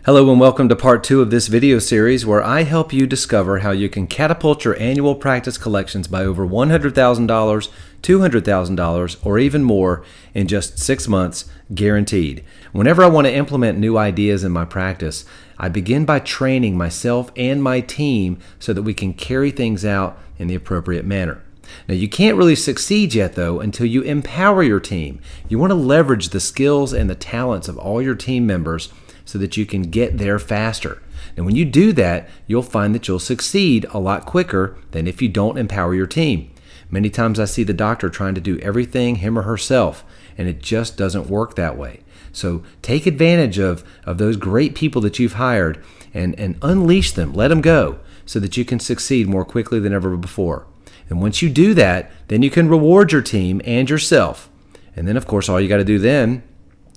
Hello and welcome to part 2 of this video series where I help you discover how you can catapult your annual practice collections by over $100,000, $200,000, or even more in just 6 months, guaranteed. Whenever I want to implement new ideas in my practice, I begin by training myself and my team so that we can carry things out in the appropriate manner. Now, you can't really succeed yet, though, until you empower your team. You want to leverage the skills and the talents of all your team members so that you can get there faster. And when you do that, you'll find that you'll succeed a lot quicker than if you don't empower your team. Many times I see the doctor trying to do everything him or herself, and it just doesn't work that way. So take advantage of those great people that you've hired and unleash them, let them go, so that you can succeed more quickly than ever before. And once you do that, then you can reward your team and yourself. And then, of course, all you got to do then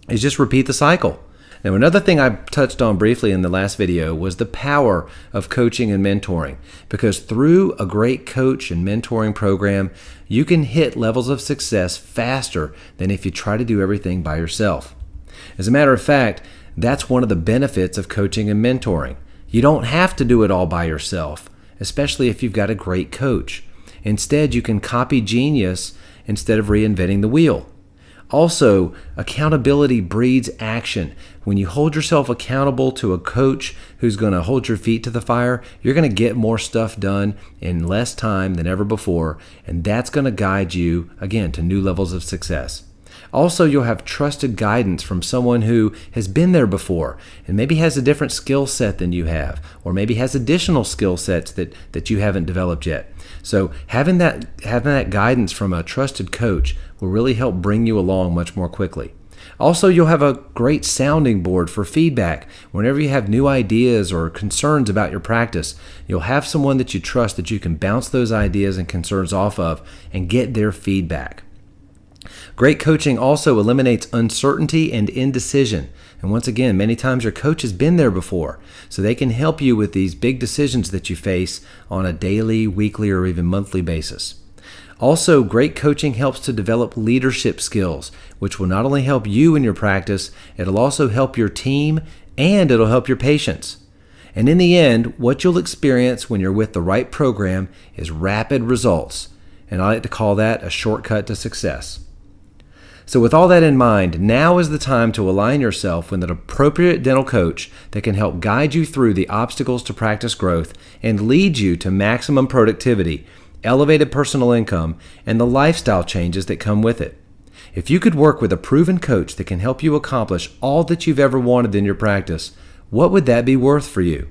is just repeat the cycle. Now, another thing I touched on briefly in the last video was the power of coaching and mentoring, because through a great coach and mentoring program, you can hit levels of success faster than if you try to do everything by yourself. As a matter of fact, that's one of the benefits of coaching and mentoring. You don't have to do it all by yourself, especially if you've got a great coach. Instead, you can copy genius instead of reinventing the wheel. Also, accountability breeds action. When you hold yourself accountable to a coach who's going to hold your feet to the fire, you're going to get more stuff done in less time than ever before, and that's going to guide you, again, to new levels of success. Also, you'll have trusted guidance from someone who has been there before and maybe has a different skill set than you have, or maybe has additional skill sets that you haven't developed yet. So having that guidance from a trusted coach will really help bring you along much more quickly. Also, you'll have a great sounding board for feedback. Whenever you have new ideas or concerns about your practice, you'll have someone that you trust that you can bounce those ideas and concerns off of and get their feedback. Great coaching also eliminates uncertainty and indecision. And once again, many times your coach has been there before, so they can help you with these big decisions that you face on a daily, weekly, or even monthly basis. Also, great coaching helps to develop leadership skills, which will not only help you in your practice, it'll also help your team and it'll help your patients. And in the end, what you'll experience when you're with the right program is rapid results. And I like to call that a shortcut to success. So with all that in mind, now is the time to align yourself with an appropriate dental coach that can help guide you through the obstacles to practice growth and lead you to maximum productivity, elevated personal income, and the lifestyle changes that come with it. If you could work with a proven coach that can help you accomplish all that you've ever wanted in your practice, what would that be worth for you?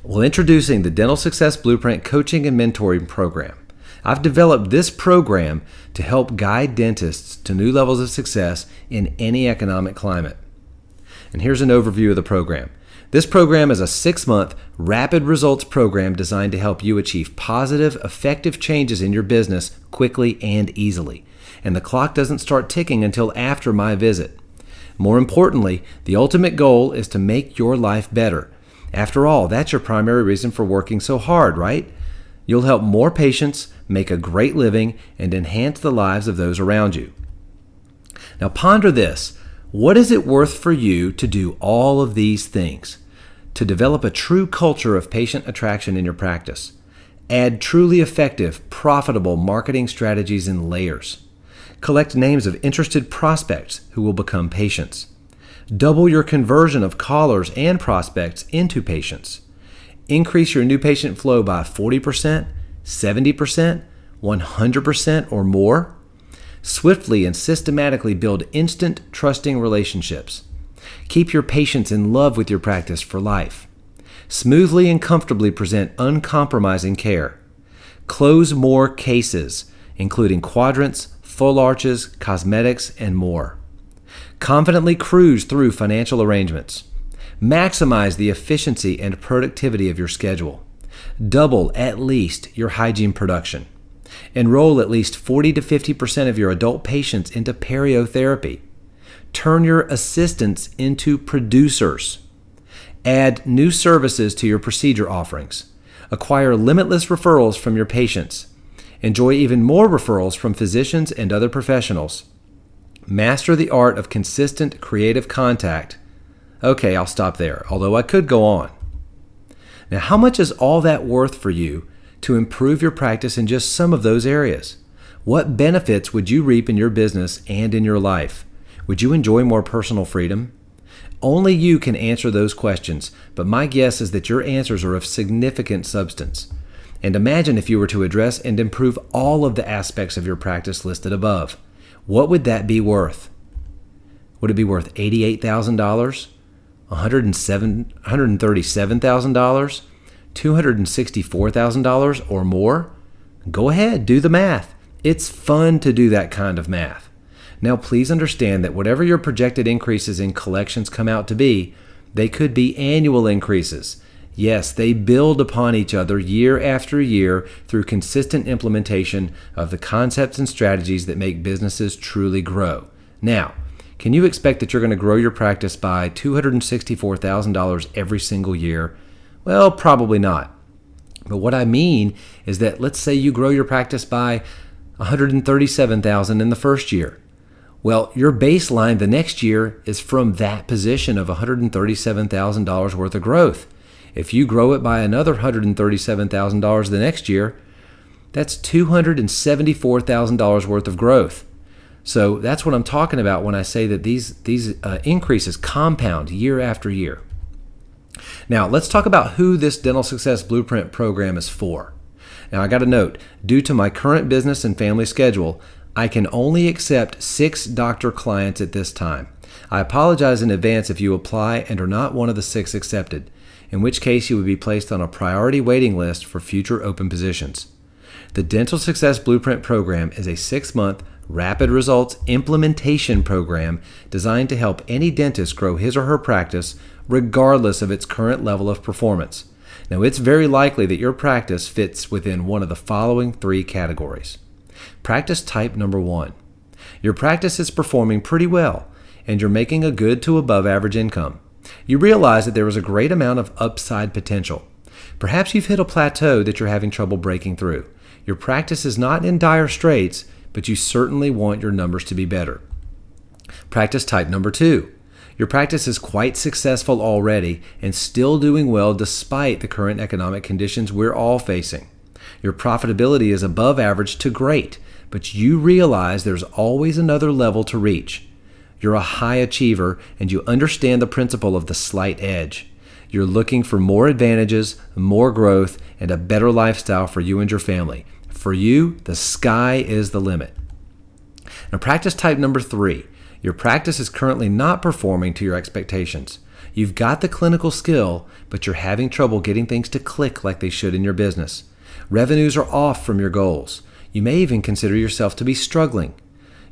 Well, introducing the Dental Success Blueprint Coaching and Mentoring Program. I've developed this program to help guide dentists to new levels of success in any economic climate. And here's an overview of the program. This program is a 6-month rapid results program designed to help you achieve positive, effective changes in your business quickly and easily. And the clock doesn't start ticking until after my visit. More importantly, the ultimate goal is to make your life better. After all, that's your primary reason for working so hard, right? You'll help more patients make a great living and enhance the lives of those around you. Now ponder this. What is it worth for you to do all of these things? To develop a true culture of patient attraction in your practice. Add truly effective, profitable marketing strategies in layers. Collect names of interested prospects who will become patients. Double your conversion of callers and prospects into patients. Increase your new patient flow by 40%, 70%, 100% or more. Swiftly and systematically build instant, trusting relationships. Keep your patients in love with your practice for life. Smoothly and comfortably present uncompromising care. Close more cases, including quadrants, full arches, cosmetics, and more. Confidently cruise through financial arrangements. Maximize the efficiency and productivity of your schedule. Double at least your hygiene production. Enroll at least 40 to 50% of your adult patients into periotherapy. Turn your assistants into producers. Add new services to your procedure offerings. Acquire limitless referrals from your patients. Enjoy even more referrals from physicians and other professionals. Master the art of consistent creative contact. Okay, I'll stop there, although I could go on. Now, how much is all that worth for you to improve your practice in just some of those areas? What benefits would you reap in your business and in your life? Would you enjoy more personal freedom? Only you can answer those questions, but my guess is that your answers are of significant substance. And imagine if you were to address and improve all of the aspects of your practice listed above. What would that be worth? Would it be worth $88,000? $137,000? $264,000 or more? Go ahead, do the math. It's fun to do that kind of math. Now, please understand that whatever your projected increases in collections come out to be, they could be annual increases. Yes, they build upon each other year after year through consistent implementation of the concepts and strategies that make businesses truly grow. Now, can you expect that you're going to grow your practice by $264,000 every single year? Well, probably not. But what I mean is that let's say you grow your practice by $137,000 in the first year. Well, your baseline the next year is from that position of $137,000 worth of growth. If you grow it by another $137,000 the next year, that's $274,000 worth of growth. So that's what I'm talking about when I say that these increases compound year after year. Now, let's talk about who this Dental Success Blueprint program is for. Now, I got to note, due to my current business and family schedule, I can only accept 6 doctor clients at this time. I apologize in advance if you apply and are not one of the 6 accepted, in which case you would be placed on a priority waiting list for future open positions. The Dental Success Blueprint program is a 6-month rapid results implementation program designed to help any dentist grow his or her practice regardless of its current level of performance. Now, it's very likely that your practice fits within one of the following 3 categories. Practice type number 1. Your practice is performing pretty well, and you're making a good to above average income. You realize that there is a great amount of upside potential. Perhaps you've hit a plateau that you're having trouble breaking through. Your practice is not in dire straits, but you certainly want your numbers to be better. Practice type number 2. Your practice is quite successful already and still doing well despite the current economic conditions we're all facing. Your profitability is above average to great, but you realize there's always another level to reach. You're a high achiever and you understand the principle of the slight edge. You're looking for more advantages, more growth, and a better lifestyle for you and your family. For you, the sky is the limit. Now, practice type number 3. Your practice is currently not performing to your expectations. You've got the clinical skill, but you're having trouble getting things to click like they should in your business. Revenues are off from your goals. You may even consider yourself to be struggling.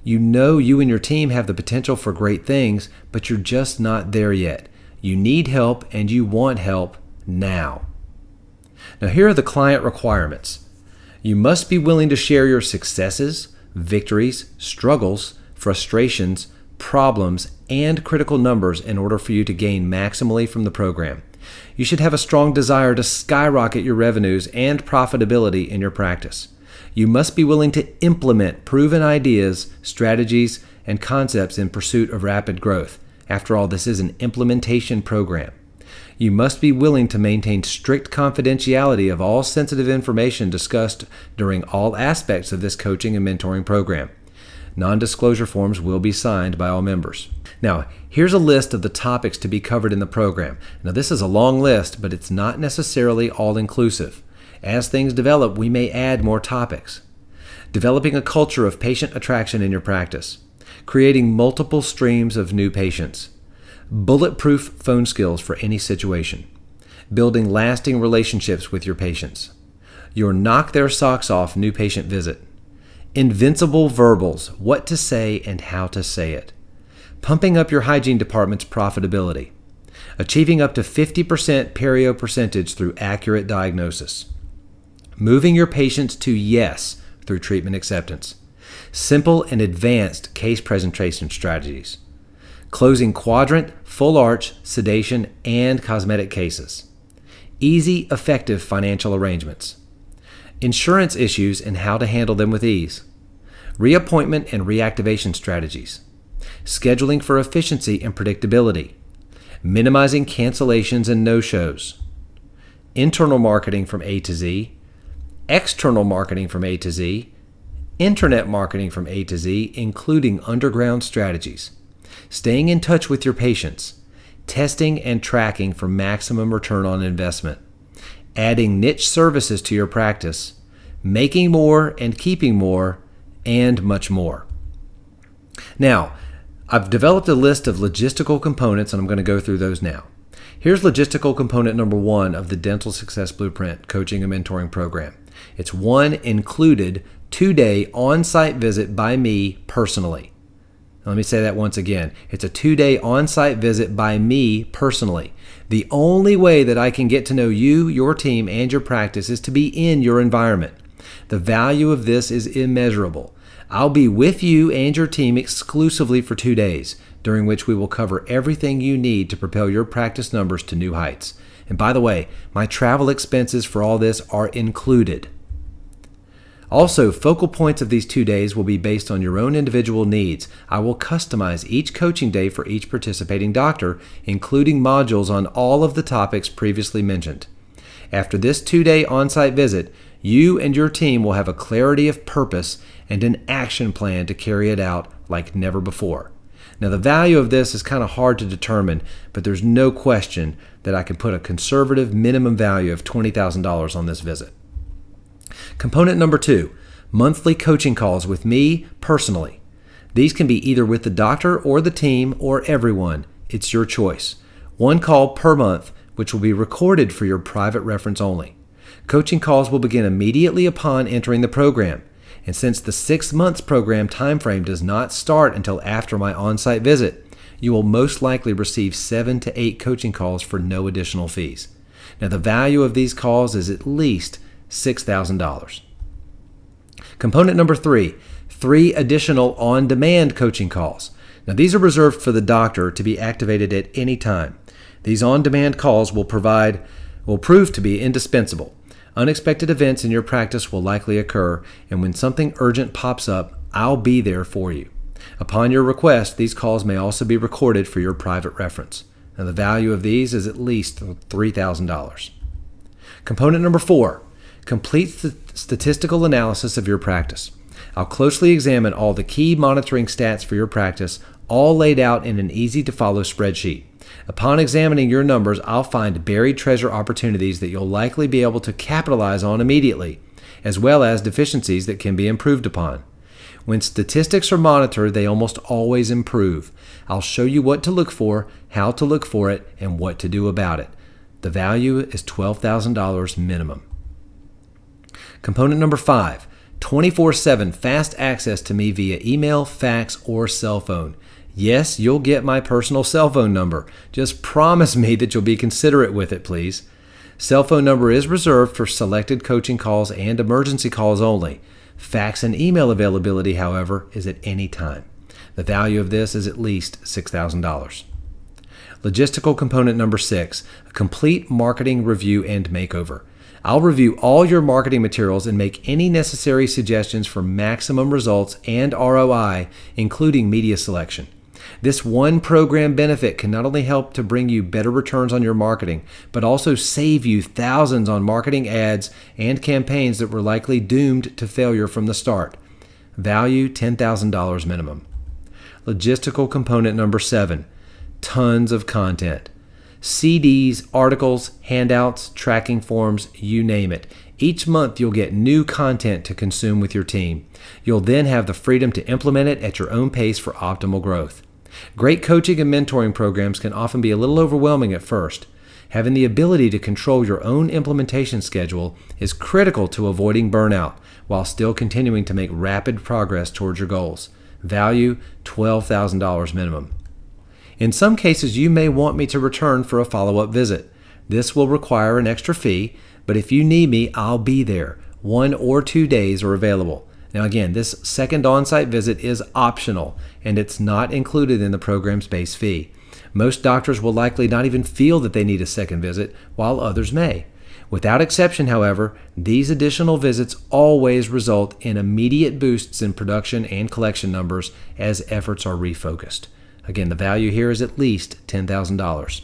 You know you and your team have the potential for great things, but you're just not there yet. You need help and you want help now. Now, here are the client requirements. You must be willing to share your successes, victories, struggles, frustrations, problems, and critical numbers in order for you to gain maximally from the program. You should have a strong desire to skyrocket your revenues and profitability in your practice. You must be willing to implement proven ideas, strategies, and concepts in pursuit of rapid growth. After all, this is an implementation program. You must be willing to maintain strict confidentiality of all sensitive information discussed during all aspects of this coaching and mentoring program. Non-disclosure forms will be signed by all members. Now, here's a list of the topics to be covered in the program. Now, this is a long list, but it's not necessarily all-inclusive. As things develop, we may add more topics. Developing a culture of patient attraction in your practice. Creating multiple streams of new patients. Bulletproof phone skills for any situation. Building lasting relationships with your patients. Your knock their socks off new patient visit. Invincible verbals, what to say and how to say it. Pumping up your hygiene department's profitability. Achieving up to 50% perio percentage through accurate diagnosis. Moving your patients to yes through treatment acceptance. Simple and advanced case presentation strategies. Closing quadrant, full arch, sedation, and cosmetic cases. Easy, effective financial arrangements. Insurance issues and how to handle them with ease. Reappointment and reactivation strategies. Scheduling for efficiency and predictability. minimizing cancellations and no-shows, internal marketing from A to Z, external marketing from A to Z, internet marketing from A to Z, including underground strategies, staying in touch with your patients, testing and tracking for maximum return on investment, adding niche services to your practice, making more and keeping more, and much more. Now, I've developed a list of logistical components, and I'm going to go through those now. Here's logistical component number 1 of the Dental Success Blueprint Coaching and Mentoring Program. It's one included 2-day on-site visit by me personally. Let me say that once again. It's a 2-day on-site visit by me personally. The only way that I can get to know you, your team, and your practice is to be in your environment. The value of this is immeasurable. I'll be with you and your team exclusively for 2 days, during which we will cover everything you need to propel your practice numbers to new heights. And by the way, my travel expenses for all this are included. Also, focal points of these 2 days will be based on your own individual needs. I will customize each coaching day for each participating doctor, including modules on all of the topics previously mentioned. After this 2-day on-site visit, you and your team will have a clarity of purpose and an action plan to carry it out like never before. Now, the value of this is kind of hard to determine, but there's no question that I can put a conservative minimum value of $20,000 on this visit. Component number 2, monthly coaching calls with me personally. These can be either with the doctor or the team or everyone. It's your choice. 1 call per month, which will be recorded for your private reference only. Coaching calls will begin immediately upon entering the program. And since the 6 months program timeframe does not start until after my on-site visit, you will most likely receive 7 to 8 coaching calls for no additional fees. Now, the value of these calls is at least $6,000. Component number 3, 3 additional on-demand coaching calls. Now, these are reserved for the doctor to be activated at any time. These on-demand calls will prove to be indispensable. Unexpected events in your practice will likely occur, and when something urgent pops up, I'll be there for you. Upon your request, these calls may also be recorded for your private reference. Now, the value of these is at least $3,000. Component number 4, complete statistical analysis of your practice. I'll closely examine all the key monitoring stats for your practice, all laid out in an easy-to-follow spreadsheet. Upon examining your numbers, I'll find buried treasure opportunities that you'll likely be able to capitalize on immediately, as well as deficiencies that can be improved upon. When statistics are monitored, they almost always improve. I'll show you what to look for, how to look for it, and what to do about it. The value is $12,000 minimum. Component number 5, 24/7 fast access to me via email, fax, or cell phone. Yes, you'll get my personal cell phone number. Just promise me that you'll be considerate with it, please. Cell phone number is reserved for selected coaching calls and emergency calls only. Fax and email availability, however, is at any time. The value of this is at least $6,000. Logistical component number 6, a complete marketing review and makeover. I'll review all your marketing materials and make any necessary suggestions for maximum results and ROI, including media selection. This one program benefit can not only help to bring you better returns on your marketing, but also save you thousands on marketing ads and campaigns that were likely doomed to failure from the start. Value $10,000 minimum. Logistical component number 7, tons of content. CDs, articles, handouts, tracking forms, you name it. Each month you'll get new content to consume with your team. You'll then have the freedom to implement it at your own pace for optimal growth. Great coaching and mentoring programs can often be a little overwhelming at first. Having the ability to control your own implementation schedule is critical to avoiding burnout while still continuing to make rapid progress towards your goals. Value $12,000 minimum. In some cases, you may want me to return for a follow-up visit. This will require an extra fee, but if you need me, I'll be there. 1 or 2 days are available. Now again, this second on-site visit is optional, and it's not included in the program's base fee. Most doctors will likely not even feel that they need a second visit, while others may. Without exception, however, these additional visits always result in immediate boosts in production and collection numbers as efforts are refocused. Again, the value here is at least $10,000.